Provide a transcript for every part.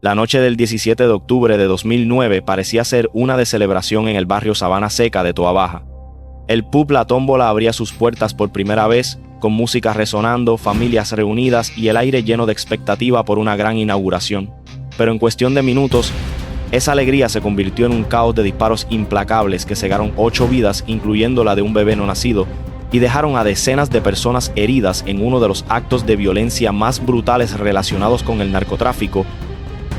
La noche del 17 de octubre de 2009 parecía ser una de celebración en el barrio Sabana Seca de Toa Baja. El pub La Tómbola abría sus puertas por primera vez, con música resonando, familias reunidas y el aire lleno de expectativa por una gran inauguración. Pero en cuestión de minutos, esa alegría se convirtió en un caos de disparos implacables que cegaron 8 vidas, incluyendo la de un bebé no nacido, y dejaron a decenas de personas heridas en uno de los actos de violencia más brutales relacionados con el narcotráfico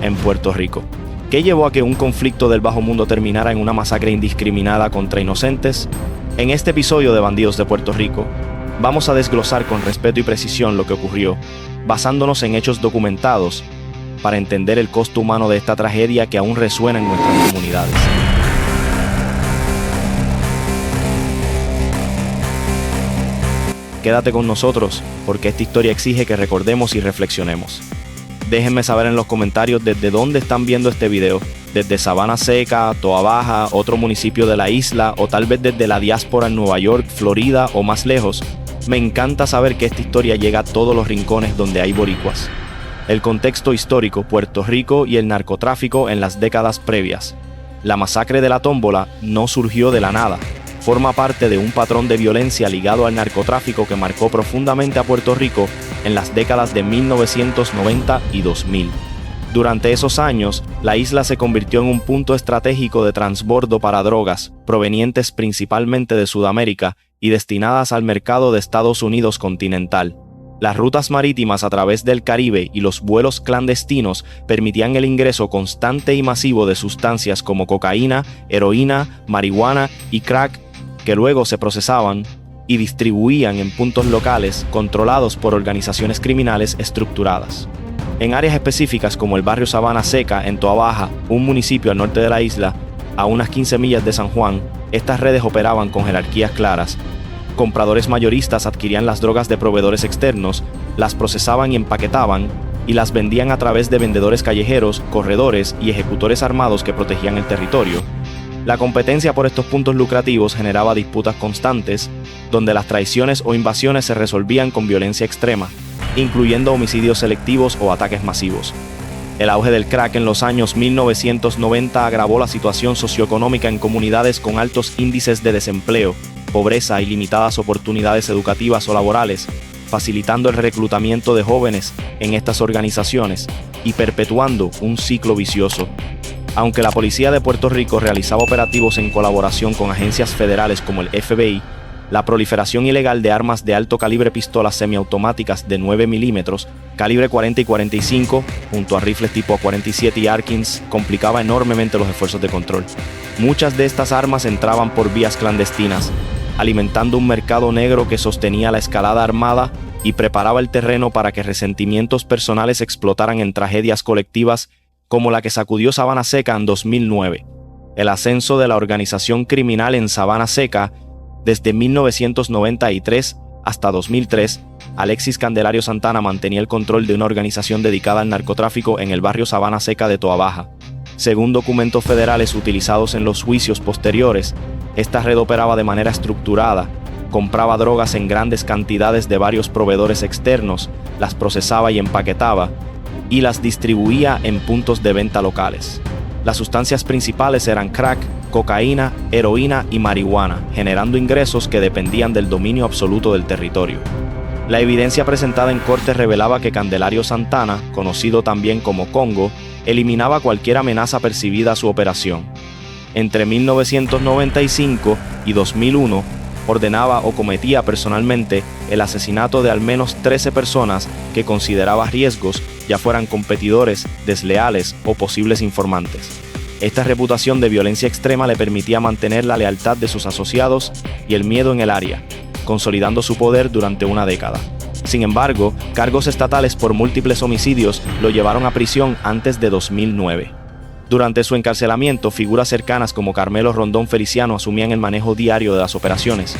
en Puerto Rico. ¿Qué llevó a que un conflicto del bajo mundo terminara en una masacre indiscriminada contra inocentes? En este episodio de Bandidos de Puerto Rico, vamos a desglosar con respeto y precisión lo que ocurrió, basándonos en hechos documentados, para entender el costo humano de esta tragedia que aún resuena en nuestras comunidades. Quédate con nosotros, porque esta historia exige que recordemos y reflexionemos. Déjenme saber en los comentarios desde dónde están viendo este video, desde Sabana Seca, Toa Baja, otro municipio de la isla, o tal vez desde la diáspora en Nueva York, Florida o más lejos. Me encanta saber que esta historia llega a todos los rincones donde hay boricuas. El contexto histórico, Puerto Rico y el narcotráfico en las décadas previas. La masacre de La Tómbola no surgió de la nada. Forma parte de un patrón de violencia ligado al narcotráfico que marcó profundamente a Puerto Rico en las décadas de 1990 y 2000. Durante esos años, la isla se convirtió en un punto estratégico de transbordo para drogas, provenientes principalmente de Sudamérica y destinadas al mercado de Estados Unidos continental. Las rutas marítimas a través del Caribe y los vuelos clandestinos permitían el ingreso constante y masivo de sustancias como cocaína, heroína, marihuana y crack, que luego se procesaban y distribuían en puntos locales controlados por organizaciones criminales estructuradas. En áreas específicas como el barrio Sabana Seca en Toa Baja, un municipio al norte de la isla, a unas 15 millas de San Juan, estas redes operaban con jerarquías claras. Compradores mayoristas adquirían las drogas de proveedores externos, las procesaban y empaquetaban, y las vendían a través de vendedores callejeros, corredores y ejecutores armados que protegían el territorio. La competencia por estos puntos lucrativos generaba disputas constantes, donde las traiciones o invasiones se resolvían con violencia extrema, incluyendo homicidios selectivos o ataques masivos. El auge del crack en los años 1990 agravó la situación socioeconómica en comunidades con altos índices de desempleo, pobreza y limitadas oportunidades educativas o laborales, facilitando el reclutamiento de jóvenes en estas organizaciones y perpetuando un ciclo vicioso. Aunque la policía de Puerto Rico realizaba operativos en colaboración con agencias federales como el FBI, la proliferación ilegal de armas de alto calibre, pistolas semiautomáticas de 9 milímetros, calibre 40 y 45, junto a rifles tipo A47 y Arkins, complicaba enormemente los esfuerzos de control. Muchas de estas armas entraban por vías clandestinas, alimentando un mercado negro que sostenía la escalada armada y preparaba el terreno para que resentimientos personales explotaran en tragedias colectivas como la que sacudió Sabana Seca en 2009. El ascenso de la organización criminal en Sabana Seca. Desde 1993 hasta 2003, Alexis Candelario Santana mantenía el control de una organización dedicada al narcotráfico en el barrio Sabana Seca de Toa Baja. Según documentos federales utilizados en los juicios posteriores, esta red operaba de manera estructurada, compraba drogas en grandes cantidades de varios proveedores externos, las procesaba y empaquetaba, y las distribuía en puntos de venta locales. Las sustancias principales eran crack, cocaína, heroína y marihuana, generando ingresos que dependían del dominio absoluto del territorio. La evidencia presentada en corte revelaba que Candelario Santana, conocido también como Congo, eliminaba cualquier amenaza percibida a su operación. Entre 1995 y 2001, ordenaba o cometía personalmente el asesinato de al menos 13 personas que consideraba riesgos, ya fueran competidores, desleales o posibles informantes. Esta reputación de violencia extrema le permitía mantener la lealtad de sus asociados y el miedo en el área, consolidando su poder durante una década. Sin embargo, cargos estatales por múltiples homicidios lo llevaron a prisión antes de 2009. Durante su encarcelamiento, figuras cercanas como Carmelo Rondón Feliciano asumían el manejo diario de las operaciones.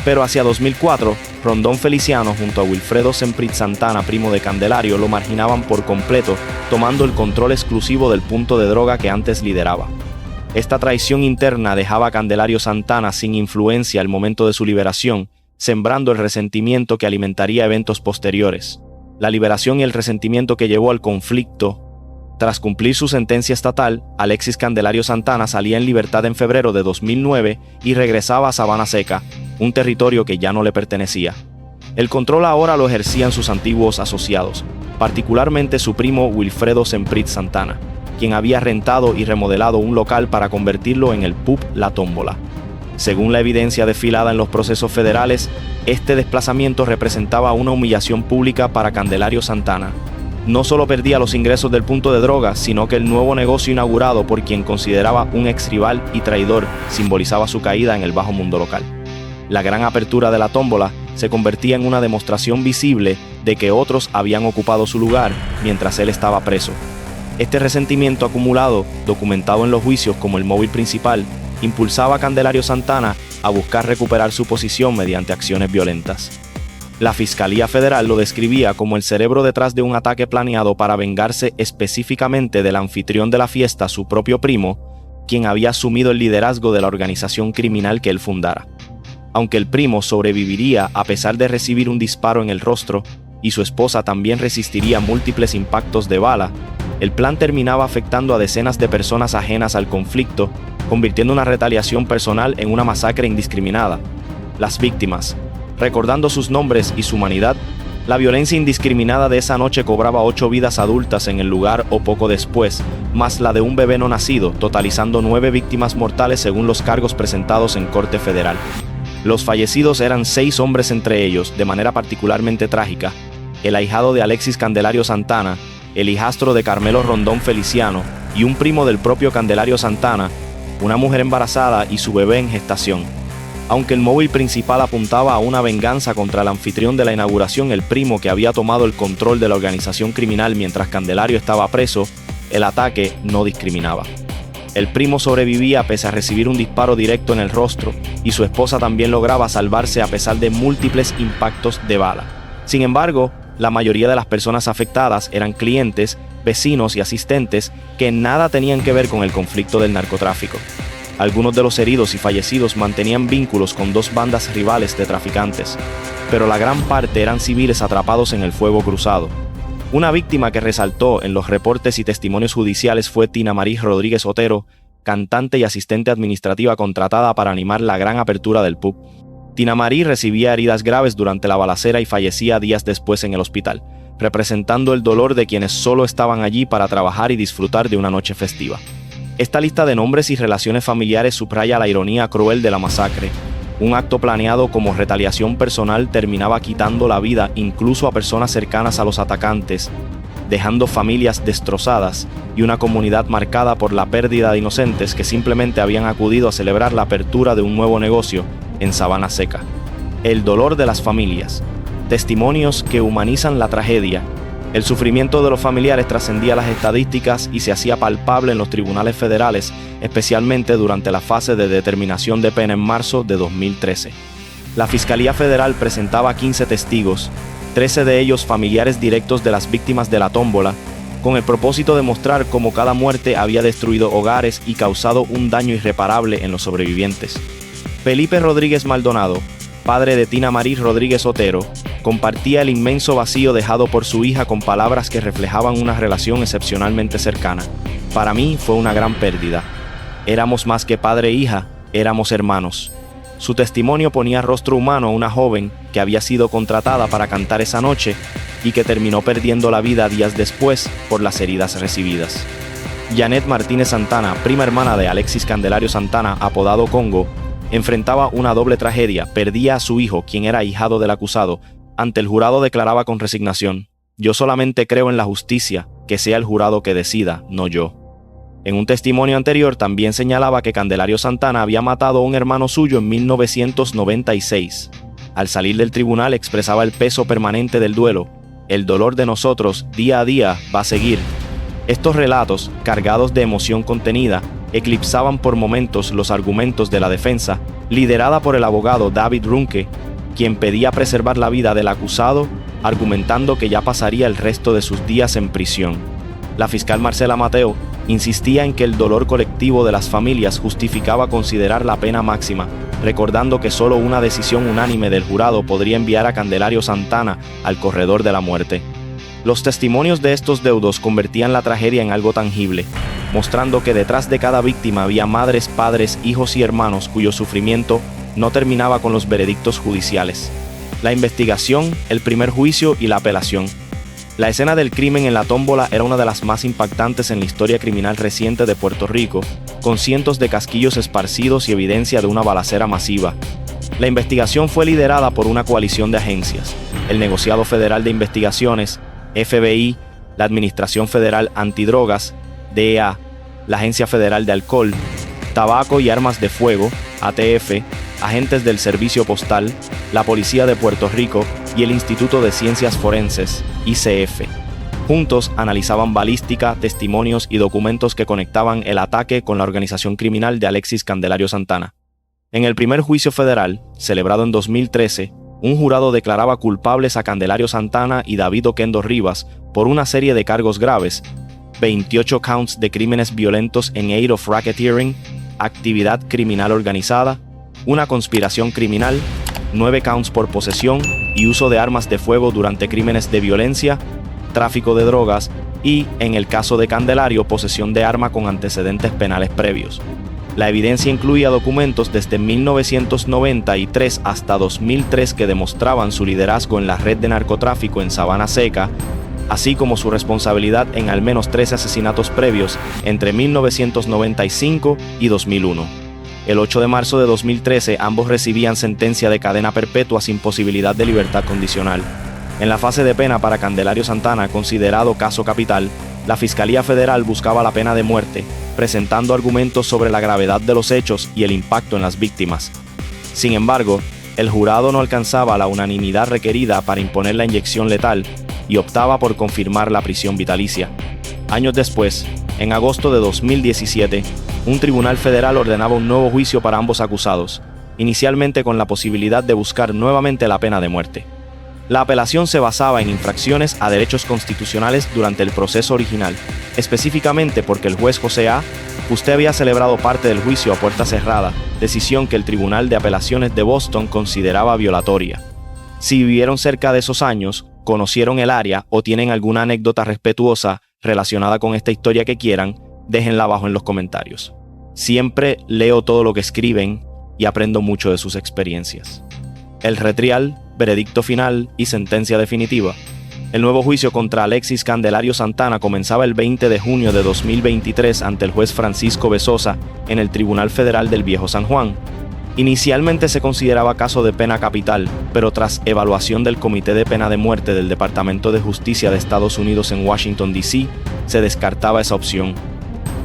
Pero hacia 2004, Rondón Feliciano junto a Wilfredo Semprit Santana, primo de Candelario, lo marginaban por completo, tomando el control exclusivo del punto de droga que antes lideraba. Esta traición interna dejaba a Candelario Santana sin influencia al momento de su liberación, sembrando el resentimiento que alimentaría eventos posteriores. La liberación y el resentimiento que llevó al conflicto Tras cumplir su sentencia estatal, Alexis Candelario Santana salía en libertad en febrero de 2009 y regresaba a Sabana Seca, un territorio que ya no le pertenecía. El control ahora lo ejercían sus antiguos asociados, particularmente su primo Wilfredo Semprit Santana, quien había rentado y remodelado un local para convertirlo en el pub La Tómbola. Según la evidencia desfilada en los procesos federales, este desplazamiento representaba una humillación pública para Candelario Santana. No solo perdía los ingresos del punto de drogas, sino que el nuevo negocio inaugurado por quien consideraba un exrival y traidor simbolizaba su caída en el bajo mundo local. La gran apertura de La Tómbola se convertía en una demostración visible de que otros habían ocupado su lugar mientras él estaba preso. Este resentimiento acumulado, documentado en los juicios como el móvil principal, impulsaba a Candelario Santana a buscar recuperar su posición mediante acciones violentas. La Fiscalía Federal lo describía como el cerebro detrás de un ataque planeado para vengarse específicamente del anfitrión de la fiesta, su propio primo, quien había asumido el liderazgo de la organización criminal que él fundara. Aunque el primo sobreviviría a pesar de recibir un disparo en el rostro y su esposa también resistiría múltiples impactos de bala, el plan terminaba afectando a decenas de personas ajenas al conflicto, convirtiendo una retaliación personal en una masacre indiscriminada. Las víctimas, recordando sus nombres y su humanidad, la violencia indiscriminada de esa noche cobraba 8 vidas adultas en el lugar o poco después, más la de un bebé no nacido, totalizando 9 víctimas mortales según los cargos presentados en Corte Federal. Los fallecidos eran 6 hombres, entre ellos, de manera particularmente trágica, el ahijado de Alexis Candelario Santana, el hijastro de Carmelo Rondón Feliciano y un primo del propio Candelario Santana, una mujer embarazada y su bebé en gestación. Aunque el móvil principal apuntaba a una venganza contra el anfitrión de la inauguración, el primo que había tomado el control de la organización criminal mientras Candelario estaba preso, el ataque no discriminaba. El primo sobrevivía pese a recibir un disparo directo en el rostro y su esposa también lograba salvarse a pesar de múltiples impactos de bala. Sin embargo, la mayoría de las personas afectadas eran clientes, vecinos y asistentes que nada tenían que ver con el conflicto del narcotráfico. Algunos de los heridos y fallecidos mantenían vínculos con 2 bandas rivales de traficantes, pero la gran parte eran civiles atrapados en el fuego cruzado. Una víctima que resaltó en los reportes y testimonios judiciales fue Tina Marí Rodríguez Otero, cantante y asistente administrativa contratada para animar la gran apertura del pub. Tina Marí recibía heridas graves durante la balacera y fallecía días después en el hospital, representando el dolor de quienes solo estaban allí para trabajar y disfrutar de una noche festiva. Esta lista de nombres y relaciones familiares subraya la ironía cruel de la masacre. Un acto planeado como retaliación personal terminaba quitando la vida incluso a personas cercanas a los atacantes, dejando familias destrozadas y una comunidad marcada por la pérdida de inocentes que simplemente habían acudido a celebrar la apertura de un nuevo negocio en Sabana Seca. El dolor de las familias, testimonios que humanizan la tragedia. El sufrimiento de los familiares trascendía las estadísticas y se hacía palpable en los tribunales federales, especialmente durante la fase de determinación de pena en marzo de 2013. La Fiscalía Federal presentaba 15 testigos, 13 de ellos familiares directos de las víctimas de La Tómbola, con el propósito de mostrar cómo cada muerte había destruido hogares y causado un daño irreparable en los sobrevivientes. Felipe Rodríguez Maldonado, padre de Tina Marí Rodríguez Otero, compartía el inmenso vacío dejado por su hija con palabras que reflejaban una relación excepcionalmente cercana. Para mí fue una gran pérdida. Éramos más que padre e hija, éramos hermanos. Su testimonio ponía rostro humano a una joven que había sido contratada para cantar esa noche y que terminó perdiendo la vida días después por las heridas recibidas. Janet Martínez Santana, prima hermana de Alexis Candelario Santana, apodado Congo, enfrentaba una doble tragedia. Perdía a su hijo, quien era ahijado del acusado. Ante el jurado declaraba con resignación: «Yo solamente creo en la justicia, que sea el jurado que decida, no yo». En un testimonio anterior también señalaba que Candelario Santana había matado a un hermano suyo en 1996. Al salir del tribunal expresaba el peso permanente del duelo. «El dolor de nosotros, día a día, va a seguir». Estos relatos, cargados de emoción contenida, eclipsaban por momentos los argumentos de la defensa, liderada por el abogado David Runke, quien pedía preservar la vida del acusado, argumentando que ya pasaría el resto de sus días en prisión. La fiscal Marcela Mateo insistía en que el dolor colectivo de las familias justificaba considerar la pena máxima, recordando que solo una decisión unánime del jurado podría enviar a Candelario Santana al corredor de la muerte. Los testimonios de estos deudos convertían la tragedia en algo tangible, mostrando que detrás de cada víctima había madres, padres, hijos y hermanos cuyo sufrimiento no terminaba con los veredictos judiciales. La investigación, el primer juicio y la apelación. La escena del crimen en la tómbola era una de las más impactantes en la historia criminal reciente de Puerto Rico, con cientos de casquillos esparcidos y evidencia de una balacera masiva. La investigación fue liderada por una coalición de agencias: el Negociado Federal de Investigaciones, FBI, la Administración Federal Antidrogas, DEA, la Agencia Federal de Alcohol, Tabaco y Armas de Fuego, ATF, agentes del Servicio Postal, la Policía de Puerto Rico y el Instituto de Ciencias Forenses, ICF. Juntos analizaban balística, testimonios y documentos que conectaban el ataque con la organización criminal de Alexis Candelario Santana. En el primer juicio federal, celebrado en 2013, un jurado declaraba culpables a Candelario Santana y David Oquendo Rivas por una serie de cargos graves: 28 counts de crímenes violentos en aid of racketeering, actividad criminal organizada, una conspiración criminal, 9 counts por posesión y uso de armas de fuego durante crímenes de violencia, tráfico de drogas y, en el caso de Candelario, posesión de arma con antecedentes penales previos. La evidencia incluía documentos desde 1993 hasta 2003 que demostraban su liderazgo en la red de narcotráfico en Sabana Seca, así como su responsabilidad en al menos 13 asesinatos previos entre 1995 y 2001. El 8 de marzo de 2013, ambos recibían sentencia de cadena perpetua sin posibilidad de libertad condicional. En la fase de pena para Candelario Santana, considerado caso capital, la Fiscalía Federal buscaba la pena de muerte, presentando argumentos sobre la gravedad de los hechos y el impacto en las víctimas. Sin embargo, el jurado no alcanzaba la unanimidad requerida para imponer la inyección letal y optaba por confirmar la prisión vitalicia. Años después, en agosto de 2017, un tribunal federal ordenaba un nuevo juicio para ambos acusados, inicialmente con la posibilidad de buscar nuevamente la pena de muerte. La apelación se basaba en infracciones a derechos constitucionales durante el proceso original, específicamente porque el juez José A. Usted había celebrado parte del juicio a puerta cerrada, decisión que el Tribunal de Apelaciones de Boston consideraba violatoria. Si vivieron cerca de esos años, conocieron el área o tienen alguna anécdota respetuosa relacionada con esta historia que quieran, déjenla abajo en los comentarios. Siempre leo todo lo que escriben y aprendo mucho de sus experiencias. El retrial, veredicto final y sentencia definitiva. El nuevo juicio contra Alexis Candelario Santana comenzaba el 20 de junio de 2023 ante el juez Francisco Bezosa en el Tribunal Federal del Viejo San Juan. Inicialmente se consideraba caso de pena capital, pero tras evaluación del Comité de Pena de Muerte del Departamento de Justicia de Estados Unidos en Washington, D.C., se descartaba esa opción.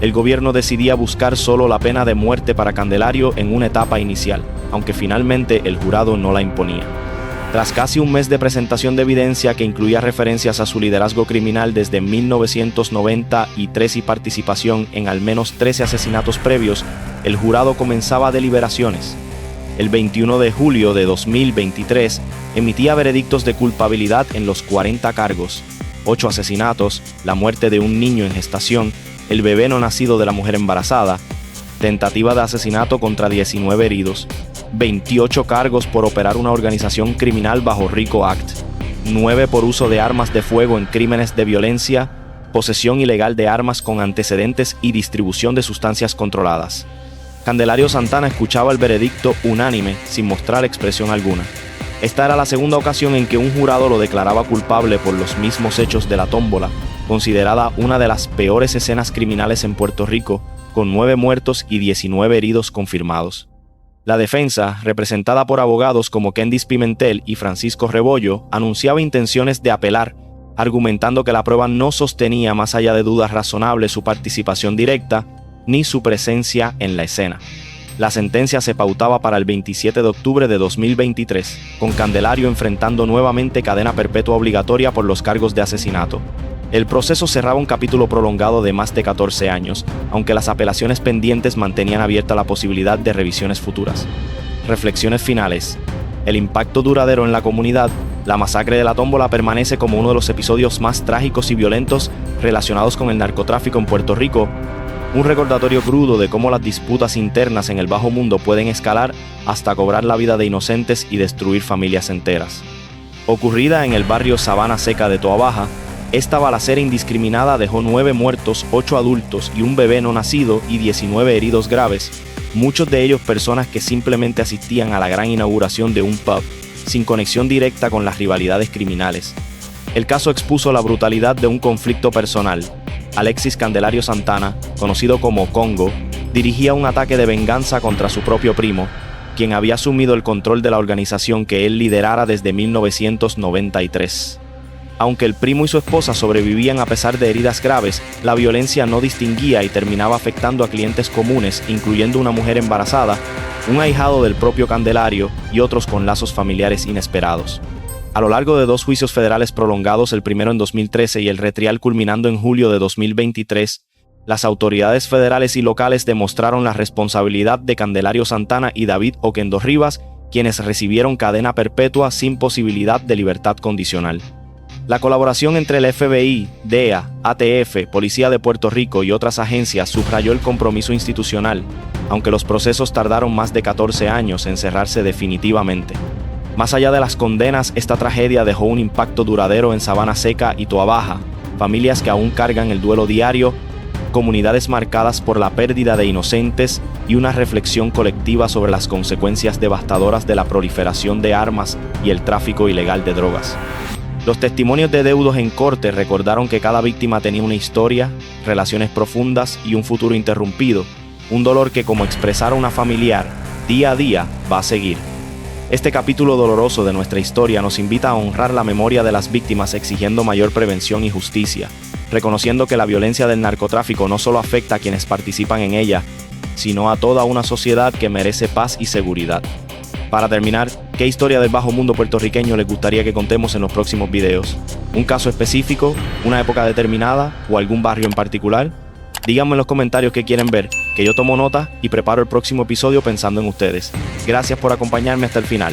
El gobierno decidía buscar solo la pena de muerte para Candelario en una etapa inicial, aunque finalmente el jurado no la imponía. Tras casi un mes de presentación de evidencia que incluía referencias a su liderazgo criminal desde 1993 y participación en al menos 13 asesinatos previos, el jurado comenzaba deliberaciones. El 21 de julio de 2023 emitía veredictos de culpabilidad en los 40 cargos: 8 asesinatos, la muerte de un niño en gestación, el bebé no nacido de la mujer embarazada, tentativa de asesinato contra 19 heridos, 28 cargos por operar una organización criminal bajo RICO Act, 9 por uso de armas de fuego en crímenes de violencia, posesión ilegal de armas con antecedentes y distribución de sustancias controladas. Candelario Santana escuchaba el veredicto unánime sin mostrar expresión alguna. Esta era la segunda ocasión en que un jurado lo declaraba culpable por los mismos hechos de la tómbola, considerada una de las peores escenas criminales en Puerto Rico, con 9 muertos y 19 heridos confirmados. La defensa, representada por abogados como Kendis Pimentel y Francisco Rebollo, anunciaba intenciones de apelar, argumentando que la prueba no sostenía más allá de dudas razonables su participación directa ni su presencia en la escena. La sentencia se pautaba para el 27 de octubre de 2023, con Candelario enfrentando nuevamente cadena perpetua obligatoria por los cargos de asesinato. El proceso cerraba un capítulo prolongado de más de 14 años, aunque las apelaciones pendientes mantenían abierta la posibilidad de revisiones futuras. Reflexiones finales. El impacto duradero en la comunidad. La masacre de la tómbola permanece como uno de los episodios más trágicos y violentos relacionados con el narcotráfico en Puerto Rico. Un recordatorio crudo de cómo las disputas internas en el bajo mundo pueden escalar hasta cobrar la vida de inocentes y destruir familias enteras. Ocurrida en el barrio Sabana Seca de Toa Baja, Esta balacera indiscriminada dejó 9 muertos, 8 adultos y un bebé no nacido y 19 heridos graves, muchos de ellos personas que simplemente asistían a la gran inauguración de un pub, sin conexión directa con las rivalidades criminales. El caso expuso la brutalidad de un conflicto personal. Alexis Candelario Santana, conocido como Congo, dirigía un ataque de venganza contra su propio primo, quien había asumido el control de la organización que él liderara desde 1993. Aunque el primo y su esposa sobrevivían a pesar de heridas graves, la violencia no distinguía y terminaba afectando a clientes comunes, incluyendo una mujer embarazada, un ahijado del propio Candelario y otros con lazos familiares inesperados. A lo largo de 2 juicios federales prolongados, el primero en 2013 y el retrial culminando en julio de 2023, las autoridades federales y locales demostraron la responsabilidad de Candelario Santana y David Oquendo Rivas, quienes recibieron cadena perpetua sin posibilidad de libertad condicional. La colaboración entre el FBI, DEA, ATF, Policía de Puerto Rico y otras agencias subrayó el compromiso institucional, aunque los procesos tardaron más de 14 años en cerrarse definitivamente. Más allá de las condenas, esta tragedia dejó un impacto duradero en Sabana Seca y Toabaja, familias que aún cargan el duelo diario, comunidades marcadas por la pérdida de inocentes y una reflexión colectiva sobre las consecuencias devastadoras de la proliferación de armas y el tráfico ilegal de drogas. Los testimonios de deudos en corte recordaron que cada víctima tenía una historia, relaciones profundas y un futuro interrumpido, un dolor que, como expresara una familiar, día a día va a seguir. Este capítulo doloroso de nuestra historia nos invita a honrar la memoria de las víctimas exigiendo mayor prevención y justicia, reconociendo que la violencia del narcotráfico no solo afecta a quienes participan en ella, sino a toda una sociedad que merece paz y seguridad. Para terminar, ¿qué historia del bajo mundo puertorriqueño les gustaría que contemos en los próximos videos? ¿Un caso específico, una época determinada o algún barrio en particular? Díganme en los comentarios qué quieren ver, que yo tomo nota y preparo el próximo episodio pensando en ustedes. Gracias por acompañarme hasta el final.